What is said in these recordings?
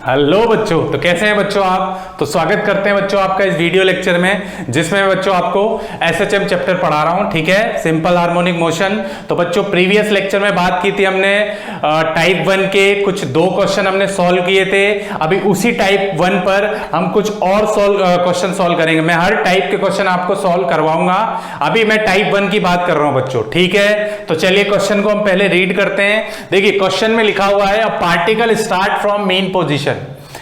Hello बच्चों, तो कैसे हैं बच्चों आप। तो स्वागत करते हैं बच्चों आपका इस वीडियो लेक्चर में, जिसमें मैं बच्चों आपको एसएचएम चैप्टर पढ़ा रहा हूं। ठीक है, सिंपल हार्मोनिक मोशन। तो बच्चों प्रीवियस लेक्चर में बात की थी हमने टाइप 1 के कुछ 2 क्वेश्चन हमने सॉल्व किए थे। अभी उसी टाइप 1 पर हम कुछ और क्वेश्चन सॉल्व करेंगे। मैं हर टाइप के क्वेश्चन आपको सॉल्व करवाऊंगा। अभी मैं टाइप 1 की बात कर रहा हूं बच्चों। ठीक है, तो चलिए क्वेश्चन को हम पहले रीड करते हैं। देखिए क्वेश्चन में लिखा हुआ है, a particle start from mean position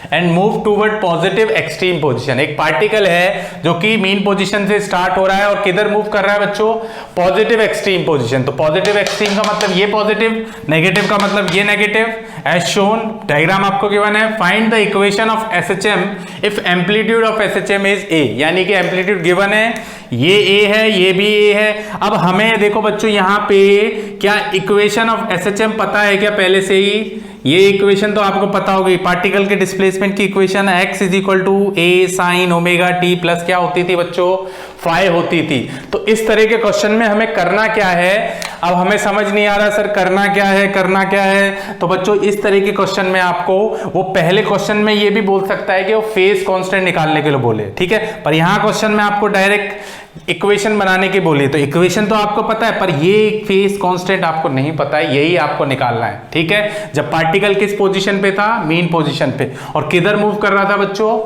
and move toward positive extreme position. एक पार्टिकल है जो कि मीन पोजीशन से स्टार्ट हो रहा है और किधर मूव कर रहा है बच्चों, पॉजिटिव एक्सट्रीम पोजीशन। तो पॉजिटिव एक्सट्रीम का मतलब ये पॉजिटिव, नेगेटिव का मतलब ये नेगेटिव। एज शोन, डायग्राम आपको गिवन है। Find the equation of SHM if amplitude of SHM is a, यानी कि एम्पलीट्यूड गिवन है, ये ए है, ये भी ए है। अब हमें देखो बच्चों यहां पे क्या इक्वेशन ऑफ एसएचएम पता है क्या पहले से ही? ये इक्वेशन तो आपको पता होगी, पार्टिकल के डिस्प्लेसमेंट की equation x is equal to a sine omega t plus क्या होती थी बच्चों, फाई होती थी। तो इस तरह के क्वेश्चन में हमें करना क्या है, अब हमें समझ नहीं आ रहा सर करना क्या है, करना क्या है। तो बच्चों इस तरह के क्वेश्चन में आपको वो पहले क्वेश्चन में ये भी बोल सकता है कि वो फेज कांस्टेंट निकालने के लिए बोले, ठीक है। पर यहां क्वेश्चन में आपको डायरेक्ट इक्वेशन बनाने की बोली, तो इक्वेशन तो आपको पता है पर ये फेज कांस्टेंट आपको नहीं पता है, यही आपको निकालना है। ठीक है, जब पार्टिकल किस पोजीशन पे था, मीन पोजीशन पे, और किधर मूव कर रहा था बच्चों,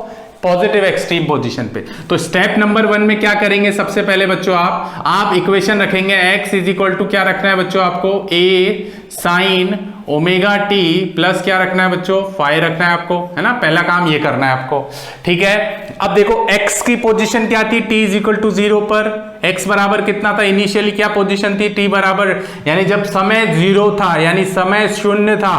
पॉजिटिव एक्सट्रीम पोजीशन पे। तो स्टेप नंबर 1 में क्या करेंगे, सबसे पहले बच्चों आप इक्वेशन रखेंगे x इज इक्वल टू क्या रखना है बच्चों आपको, a sign omega t plus क्या रखना है बच्चों, फाई रखना है आपको, है ना। पहला काम ये करना है आपको, ठीक है। अब देखो x की पोजीशन क्या थी, t इज इक्वल टू 0 पर। x बराबर कितना था, इनिशियली क्या पोजीशन थी, t बराबर, यानी जब समय 0 था, यानी समय शून्य था,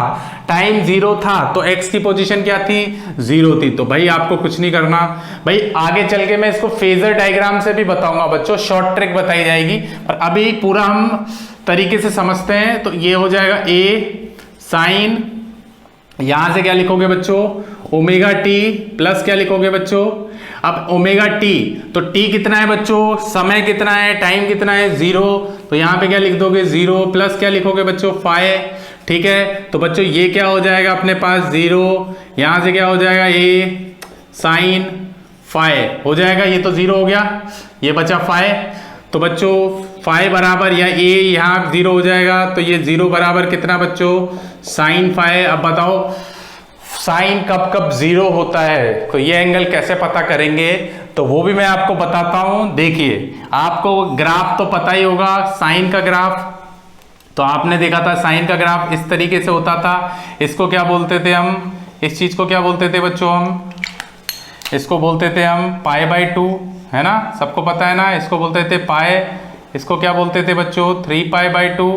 टाइम 0 था, तो x की पोजीशन क्या थी, 0 थी। तो भाई आपको कुछ नहीं करना भाई, आगे चल के मैं इसको फेजर डायग्राम से भी बताऊंगा बच्चों, शॉर्ट ट्रिक बताई जाएगी, पर अभी पूरा हम तरीके से समझते हैं। तो ये हो जाएगा a साइन, यहां से क्या लिखोगे बच्चों, ओमेगा टी प्लस क्या लिखोगे बच्चों, अब ओमेगा टी, तो टी कितना है बच्चों, समय कितना है, टाइम कितना है, 0, तो यहां पे क्या लिख दोगे 0 प्लस क्या लिखोगे बच्चों, फाई। ठीक है, तो बच्चों ये क्या हो जाएगा अपने पास 0, यहां से क्या हो जाएगा ए साइन फाई हो जाएगा, ये तो 0 हो गया, ये बचा फाई। तो बच्चों फाई बराबर या ए यहाँ 0 हो जाएगा, तो ये 0 बराबर कितना बच्चों, साइन फाई। अब बताओ साइन कब कब 0 होता है, तो ये एंगल कैसे पता करेंगे, तो वो भी मैं आपको बताता हूं। देखिए आपको ग्राफ तो पता ही होगा, साइन का ग्राफ तो आपने देखा था, साइन का ग्राफ इस तरीके से होता था। इसको क्या बोलते थे हम, इस चीज को क्या बोलते थे बच्चों, हम इसको बोलते थे हम पाई बाई 2, है ना, सबको पता है ना। इसको बोलते थे पाई, इसको क्या बोलते थे बच्चों, 3 पाई बाई 2,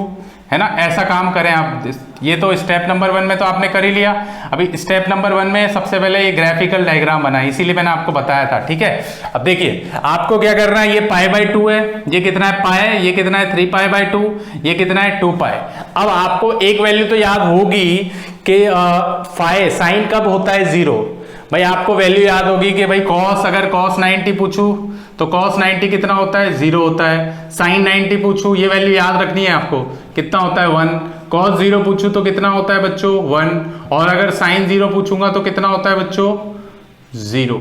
है ना। ऐसा काम करें आप, ये तो स्टेप नंबर 1 में तो आपने कर ही लिया। अभी स्टेप नंबर 1 में सबसे पहले ये ग्राफिकल डायग्राम बना, इसीलिए मैंने आपको बताया था। ठीक है, अब देखिए आपको क्या करना है, ये पाई बाई 2 है, ये कितना है पाई, ये कितना है 3 पाई बाई 2, ये कितना है 2 पाई। अब आपको एक वैल्यू तो याद होगी कि फाई साइन कब होता है 0, भाई आपको वैल्यू याद होगी कि भाई कॉस, अगर कॉस 90 पूछूं तो कॉस 90 कितना होता है, 0 होता है। साइन 90 पूछूं, ये वैल्यू याद रखनी है आपको, कितना होता है 1। कॉस 0 पूछूं तो कितना होता है बच्चों 1, और अगर साइन 0 पूछूंगा तो कितना होता है बच्चों 0।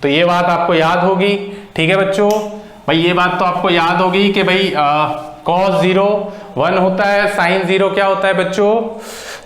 तो ये बात आपको याद होगी, ठीक है बच्चों। भाई ये बात तो आपको याद होगी कि भाई कॉस 0 1 होता है, साइन 0 क्या होता है बच्चों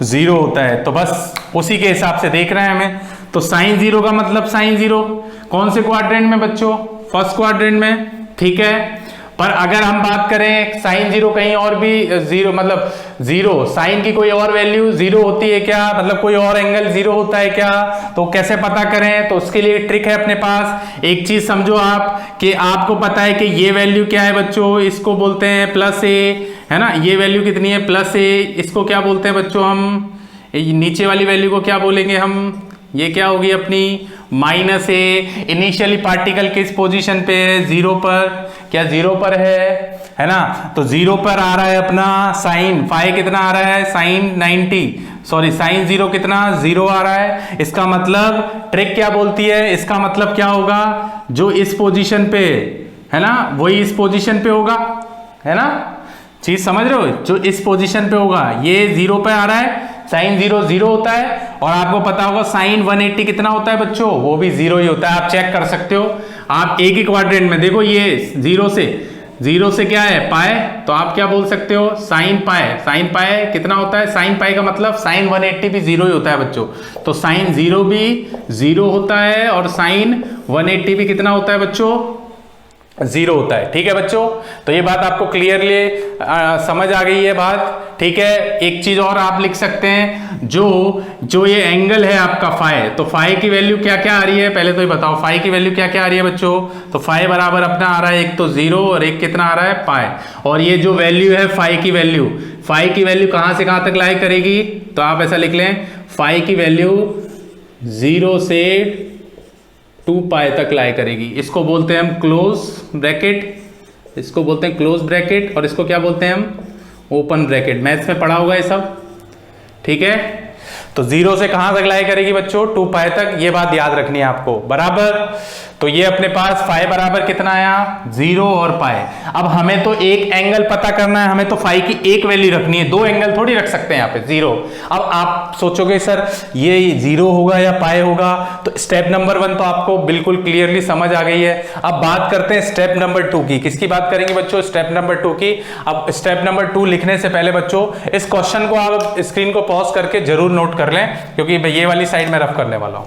0 होता है। तो बस उसी के हिसाब से देख रहे हैं हमें। तो साइन 0 का मतलब साइन 0 कौन से क्वाड्रेंट में बच्चों, फर्स्ट क्वाड्रेंट में, ठीक है। पर अगर हम बात करें साइन 0 कहीं और भी 0, मतलब 0 साइन की कोई और वैल्यू 0 होती है क्या, मतलब कोई और एंगल 0 होता है क्या, तो कैसे पता करें, तो उसके लिए ट्रिक है अपने पास। एक चीज समझो आप कि आपको पता है कि ये वैल्यू क्या है बच्चों, इसको बोलते हैं प्लस ए, है ना। ये वैल्यू कितनी है प्लस ए, इसको क्या बोलते हैं बच्चों हम, नीचे वाली वैल्यू को क्या बोलेंगे हम, ये क्या होगी अपनी माइनस ए। इनिशियली पार्टिकल किस पोजीशन पे है, 0 पर, क्या 0 पर है ना। तो 0 पर आ रहा है अपना साइन, फाई कितना आ रहा है, साइन 90, सॉरी साइन 0 कितना 0 आ रहा है। इसका मतलब ट्रिक क्या बोलती है, इसका मतलब क्या होगा, जो इस पोजीशन पे है ना वही इस पोजीशन पे होगा, है ना। चीज समझ रहे हो, जो इस पोजीशन पे होगा, ये 0 पे आ रहा है, साइन 0 0 होता है, और आपको पता होगा साइन 180 कितना होता है बच्चों, वो भी 0 ही होता है। आप चेक कर सकते हो, आप एक ही क्वाड्रेंट में देखो, ये 0 से क्या है पाए, तो आप क्या बोल सकते हो साइन पाए कितना होता है, साइन पाए का मतलब साइन 180 भी 0 ही होता है बच्चों, तो साइन 0 भी 0 होता है और साइन 180 भी कितना होता है बच्चों, 0 होता है। ठीक है बच्चों, तो ये बात आपको क्लियरली समझ आ गई है बात। ठीक है, एक चीज और आप लिख सकते हैं, जो ये एंगल है आपका फाई, तो फाई की वैल्यू क्या क्या आ रही है, पहले तो ये बताओ फाई की वैल्यू क्या क्या आ रही है बच्चों। तो फाई बराबर अपना आ रहा है एक तो 0 और एक कितना आ रहा है पाई, और ये जो वैल्यू है फाई की वैल्यू कहां से कहां तक लाई करेगी, तो आप ऐसा लिख लें फाई की वैल्यू 0 से 2 पाई तक लाई करेगी। इसको बोलते हैं हम क्लोज ब्रैकेट, इसको बोलते हैं क्लोज ब्रैकेट, और इसको क्या बोलते हैं हम ओपन ब्रैकेट। मैथ्स में पढ़ा होगा ये सब। ठीक है, तो 0 से कहां तक लाई करेगी बच्चों, 2 पाई तक, ये बात याद रखनी है आपको बराबर। तो ये अपने पास फाई बराबर कितना आया 0 और पाई। अब हमें तो एक एंगल पता करना है, हमें तो फाई की एक वैल्यू रखनी है, 2 एंगल थोड़ी रख सकते हैं यहाँ पे 0। अब आप सोचोगे सर ये 0 होगा या पाई होगा, तो स्टेप नंबर 1 तो आपको बिल्कुल क्लियरली समझ आ गई है। अब बात करते हैं स्टेप नंबर 2 की। किसकी बात करेंगे बच्चों, स्टेप नंबर 2 की। अब स्टेप नंबर 2 लिखने से पहले बच्चों इस क्वेश्चन को आप स्क्रीन को पॉज करके जरूर नोट कर लें, क्योंकि ये वाली साइड में रफ करने वाला हूं।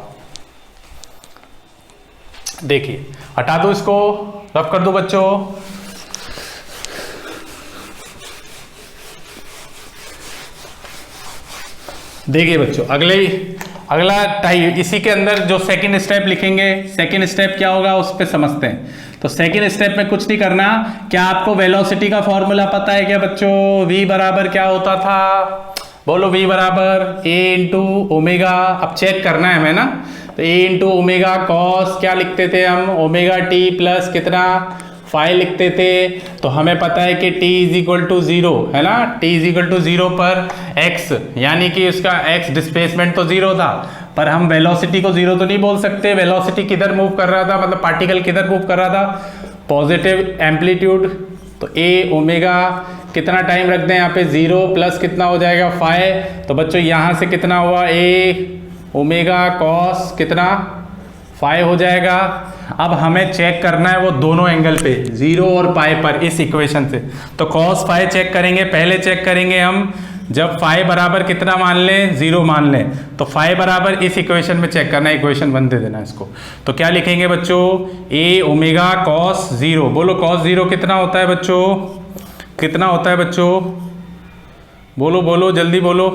देखिए, हटा दो इसको, रफ कर दो बच्चों। देखिए बच्चों, अगला टाइप, इसी के अंदर जो सेकंड स्टेप लिखेंगे, सेकंड स्टेप क्या होगा उस पे समझते हैं। तो सेकंड स्टेप में कुछ नहीं करना। क्या आपको वेलोसिटी का फॉर्मूला पता है क्या बच्चों, v बराबर क्या होता था, बोलो v बराबर a इंटू ओमेगा। अब चेक करना है हमें ना, तो a इंटू ओमेगा कॉस क्या लिखते थे हम, ओमेगा t प्लस कितना फाई लिखते थे। तो हमें पता है कि t इज इक्वल टू 0 है ना, t इज इक्वल टू 0 पर x, यानी कि उसका x डिस्प्लेसमेंट तो 0 था, पर हम वेलोसिटी को 0 तो नहीं बोल सकते। वेलोसिटी किधर मूव कर रहा था, मतलब पार्टिकल किधर मूव कर रहा था, पॉजिटिव एम्पलीट्यूड। तो a ओमेगा कितना टाइम रख दें यहाँ पे 0 प्लस कितना हो जाएगा फाई। तो बच्चों यहाँ से कितना हुआ a ओमेगा कॉस कितना फाई हो जाएगा। अब हमें चेक करना है वो दोनों एंगल पे 0 और पाई पर, इस इक्वेशन से। तो कॉस फाई चेक करेंगे, पहले चेक करेंगे हम जब फाई बराबर कितना मान लें 0 मान लें, तो फाई बराबर इस इक्वेशन में चेक करना है, इक्वेशन 1 दे देना इसको। तो क्या लिखेंगे बच्चों, a ओमेगा कॉस 0, बोलो कॉस 0 कितना होता है बच्चों, कितना होता है बच्चों, बोलो बोलो जल्दी बोलो,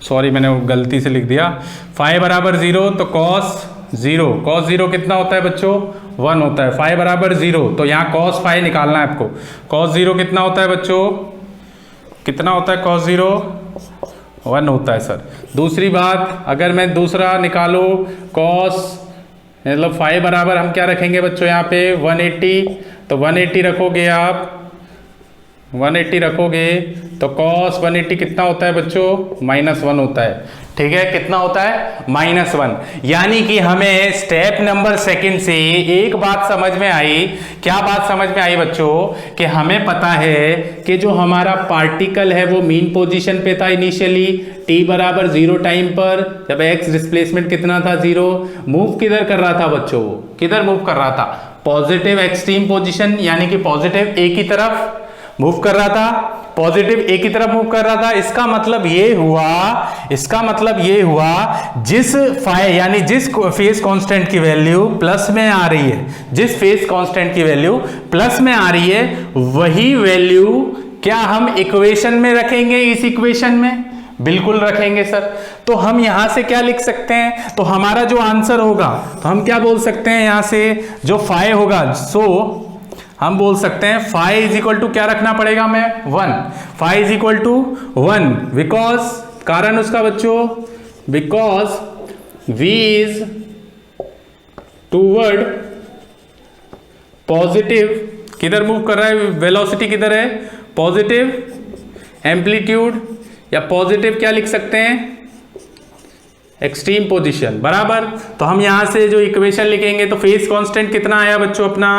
सॉरी मैंने गलती से लिख दिया। फाई बराबर 0 तो कॉस 0 कितना होता है बच्चों 1 होता है। फाई बराबर 0 तो यहाँ कॉस फाई निकालना है आपको। कॉस 0 कितना होता है बच्चों, कितना होता है कॉस 0 1 होता है सर। दूसरी बात, अगर मैं दूसरा निकालूं कॉस, मतलब फाई बराबर हम क्या रखेंगे बच्चों यहाँ पे 180, तो 180 रखोगे आप, 180 रखोगे तो कॉस 180 कितना होता है बच्चों -1 होता है। ठीक है, कितना होता है -1। यानी कि हमें स्टेप नंबर 2 से एक बात समझ में आई। क्या बात समझ में आई बच्चों, कि हमें पता है कि जो हमारा पार्टिकल है वो मीन पोजीशन पे था इनिशियली, t बराबर 0 टाइम पर, जब x डिस्प्लेसमेंट कितना था 0। मूव किधर कर रहा था बच्चों, किधर मूव कर रहा था, पॉजिटिव एक्सट्रीम पोजीशन, यानी कि पॉजिटिव a की तरफ मूव कर रहा था, पॉजिटिव a की तरफ मूव कर रहा था। इसका मतलब ये हुआ जिस फाई यानी जिस फेज कांस्टेंट की वैल्यू प्लस में आ रही है, जिस फेज कांस्टेंट की वैल्यू प्लस में आ रही है, वही वैल्यू क्या हम इक्वेशन में रखेंगे, इस इक्वेशन में बिल्कुल रखेंगे सर। तो हम यहां से क्या लिख सकते हैं, तो हमारा जो आंसर होगा, तो हम क्या बोल सकते हैं यहां से जो फाई होगा, सो हम बोल सकते हैं फाई इज इक्वल टू क्या रखना पड़ेगा हमें 1, phi is equal to 1, because कारण उसका बच्चों, because v is toward positive, किधर मूव कर रहा है, वेलोसिटी किधर है, पॉजिटिव एम्पलीट्यूड, या पॉजिटिव क्या लिख सकते हैं एक्सट्रीम पोजीशन बराबर। तो हम यहां से जो इक्वेशन लिखेंगे तो फेज कांस्टेंट कितना आया बच्चों, अपना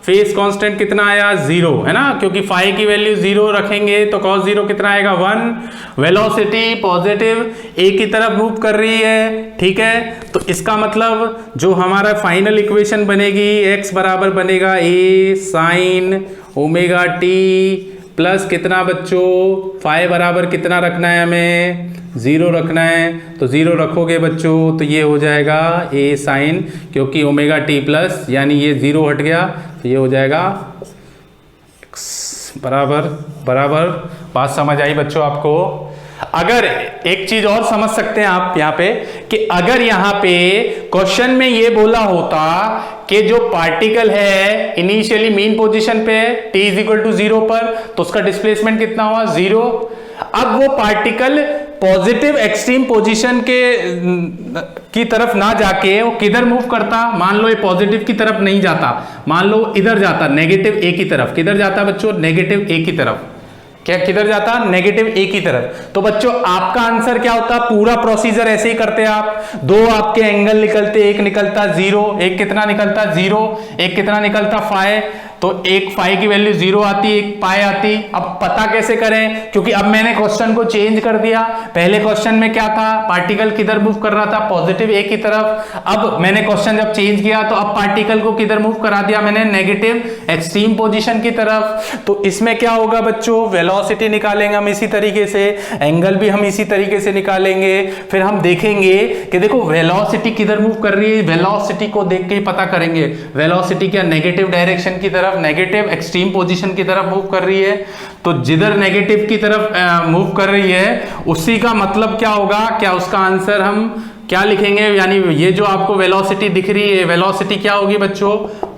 फेज कांस्टेंट कितना आया 0 है ना, क्योंकि फाई की वैल्यू 0 रखेंगे तो cos 0 कितना आएगा 1। वेलोसिटी पॉजिटिव ए की तरफ मूव कर रही है, ठीक है। तो इसका मतलब जो हमारा फाइनल इक्वेशन बनेगी x बराबर बनेगा a sign omega t plus कितना बच्चों, फाई बराबर कितना रखना है हमें 0 रखना है। तो 0 रखोगे बच्चों तो ये हो जाएगा a साइन, क्योंकि ओमेगा टी प्लस यानी ये 0 हट गया तो ये हो जाएगा x बराबर बराबर। बात समझ आई बच्चों आपको। अगर एक चीज और समझ सकते हैं आप यहाँ पे कि अगर यहाँ पे क्वेश्चन में ये बोला होता कि जो पार्टिकल है इनिशियली मीन पोजीशन पे है t इज इक्वल टू 0 पर, तो उसका डिस्प्लेसमेंट कितना हुआ 0। अब वो पार्टिकल पॉजिटिव एक्सट्रीम पोजीशन की तरफ ना जाके वो किधर मूव करता, मान लो ये पॉजिटिव की तरफ नहीं जाता, मान लो इधर जाता नेगेटिव ए की तरफ। किधर जाता बच्चों, नेगेटिव ए की तरफ। क्या किधर जाता, नेगेटिव ए की तरफ। तो बच्चों आपका आंसर क्या होता, पूरा प्रोसीजर ऐसे ही करते आप, दो आपके एंगल निकलते, एक निकलता 0, एक कितना निकलता 0, एक कितना निकलता फाई। तो एक फाई की वैल्यू 0 आती, एक पाई आती। अब पता कैसे करें, क्योंकि अब मैंने क्वेश्चन को चेंज कर दिया। पहले क्वेश्चन में क्या था, पार्टिकल किधर मूव कर रहा था, पॉजिटिव ए की तरफ। अब मैंने क्वेश्चन जब चेंज किया तो अब पार्टिकल को किधर मूव करा दिया मैंने, नेगेटिव एक्सट्रीम पोजीशन की तरफ। तो इसमें क्या होगा बच्चों, वेलोसिटी निकालेंगे हम इसी तरीके से, एंगल भी हम इसी तरीके से निकालेंगे। फिर हम देखेंगे कि देखो वेलोसिटी किधर मूव कर रही है, वेलोसिटी को देख के ही पता करेंगे वेलोसिटी क्या नेगेटिव डायरेक्शन की तरफ, नेगेटिव एक्सट्रीम पोजीशन की तरफ मूव कर रही है। तो जिधर नेगेटिव की तरफ मूव कर रही है उसी का मतलब क्या होगा, क्या उसका आंसर हम क्या लिखेंगे, यानी ये जो आपको वेलोसिटी दिख रही है वेलोसिटी क्या होगी बच्चों,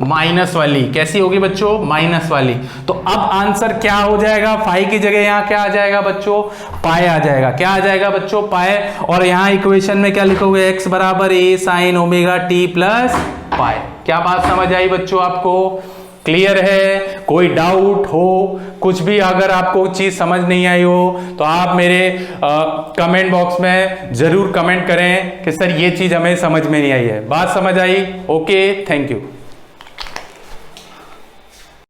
माइनस वाली। कैसी होगी बच्चों, माइनस वाली। तो अब आंसर क्या हो जाएगा, फाई की जगह यहाँ क्या आ जाएगा बच्चों, पाई आ जाएगा। क्या आ जाएगा बच्चों, पाई। और यहाँ इक्वेशन में क्या लिखोगे, x बराबर a sign omega t plus pi. क्या बात समझ आई बच्चों आपको, क्लियर है? कोई डाउट हो, कुछ भी अगर आपको चीज समझ नहीं आई हो तो आप मेरे कमेंट बॉक्स में जरूर कमेंट करें कि सर ये चीज हमें समझ में नहीं आई है। बात समझ आई? Okay, thank you.